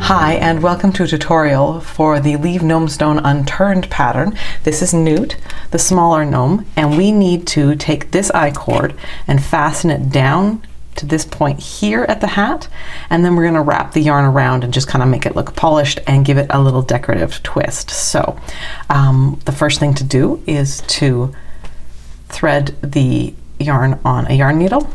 Hi, and welcome to a tutorial for the Leave Gnome Stone Unturned pattern. This is Gnewt, the smaller gnome, and we need to take this I-cord and fasten it down to this point here at the hat, and then we're going to wrap the yarn around and just kind of make it look polished and give it a little decorative twist. So the first thing to do is to thread the yarn on a yarn needle.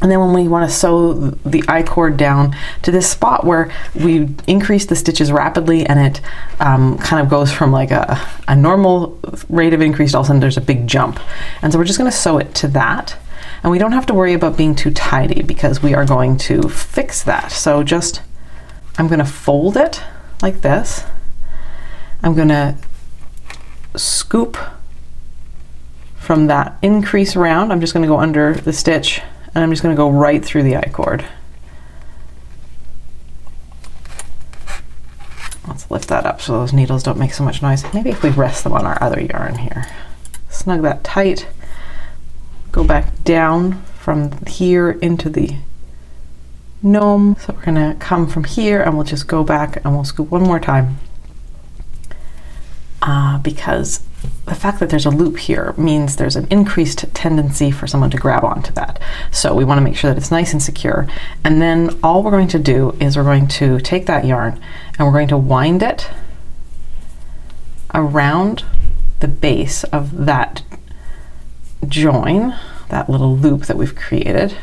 And then when we want to sew the I-cord down to this spot where we increase the stitches rapidly and it kind of goes from like a normal rate of increase, all of a sudden there's a big jump. And so we're just going to sew it to that. And we don't have to worry about being too tidy because we are going to fix that. So just, I'm going to fold it like this. I'm going to scoop from that increase around. I'm just going to go under the stitch. And I'm just going to go right through the I-cord. Let's lift that up so those needles don't make so much noise. Maybe if we rest them on our other yarn here. Snug that tight. Go back down from here into the gnome. So we're going to come from here and we'll just go back and we'll scoop one more time. Because the fact that there's a loop here means there's an increased tendency for someone to grab onto that. So we want to make sure that it's nice and secure. And then all we're going to do is we're going to take that yarn and we're going to wind it around the base of that join, that little loop that we've created.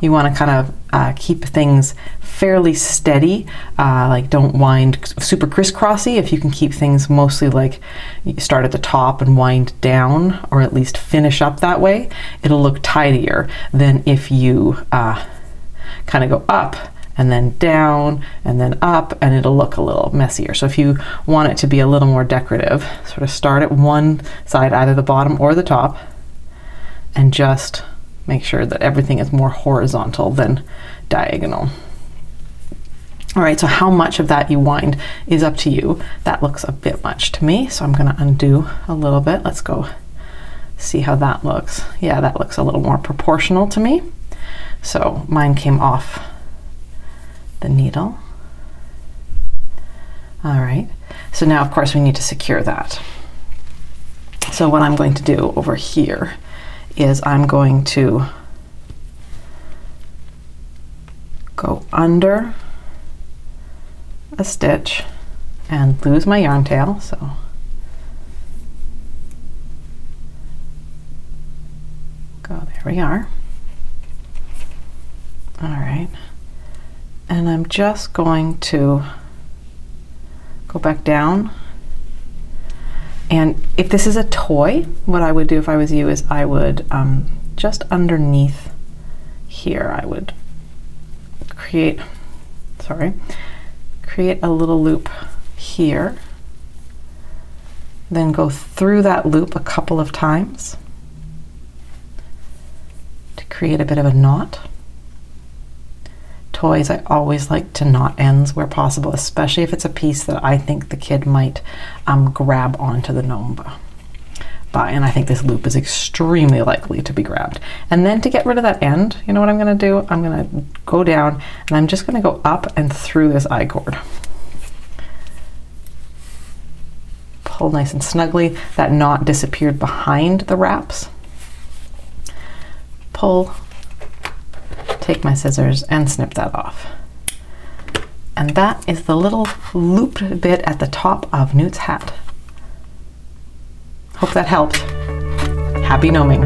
You want to kind of keep things fairly steady, like don't wind super crisscrossy. If you can keep things mostly like you start at the top and wind down, or at least finish up that way, it'll look tidier than if you kind of go up and then down and then up, and it'll look a little messier. So if you want it to be a little more decorative, sort of start at one side, either the bottom or the top, and just make sure that everything is more horizontal than diagonal. All right, so how much of that you wind is up to you. That looks a bit much to me, so I'm gonna undo a little bit. Let's go see how that looks. Yeah, that looks a little more proportional to me. So mine came off the needle. All right, so now of course we need to secure that. So what I'm going to do over here is I'm going to go under a stitch and lose my yarn tail. So there we are. All right, and I'm just going to go back down. And if this is a toy, what I would do if I was you is I would just underneath here, I would create a little loop here, then go through that loop a couple of times to create a bit of a knot. Toys, I always like to knot ends where possible, especially if it's a piece that I think the kid might grab onto the gnome by, and I think this loop is extremely likely to be grabbed. And then to get rid of that end, you know what I'm going to do? I'm going to go down and I'm just going to go up and through this I-cord. Pull nice and snugly. That knot disappeared behind the wraps. Pull, take my scissors and snip that off. And that is the little looped bit at the top of Gnewt's hat. Hope that helped. Happy gnoming.